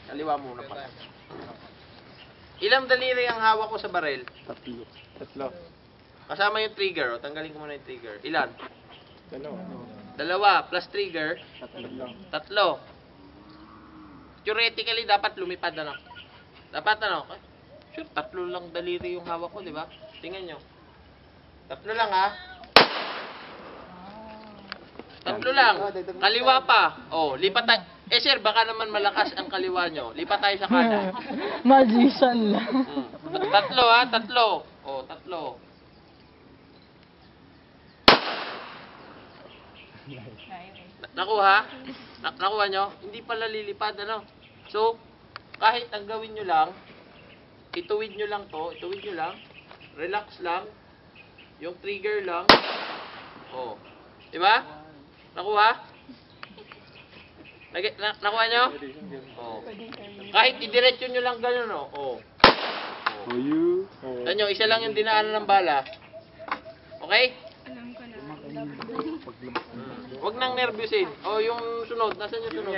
Kaliwa muna pa. Ilang daliri ang hawak ko sa baril? Tatlo. Kasama yung trigger. O, tanggalin ko muna yung trigger. Ilan? Dalawa. Dalawa plus trigger. Tatlo. Tatlo. Theoretically, dapat lumipad ano. Dapat ano. Sure, tatlo lang daliri yung hawak ko, di ba? Tingnan nyo. Tatlo lang ha. Tatlo lang. Kaliwa pa. Oh, lipat tayo. Eh sir, baka naman malakas ang kaliwa nyo. Lipat tayo sa kanan. Magician lang. Tatlo ha, tatlo. Oh, tatlo. Nakuha? Nakuha nyo? Hindi pala lilipad, ano? So, kahit ang gawin nyo lang, ituwid nyo lang to, ituwid nyo lang, relax lang, yung trigger lang. Oh. Diba? Nakuha? Nakuha nyo? Oh. Kahit idiretso nyo lang gano'n, oh. Oh. Tanyo, isa lang yung dinaanan ng bala. Okay? Huwag nang nervyusin. O, yung sunod. Nasaan yung sunod?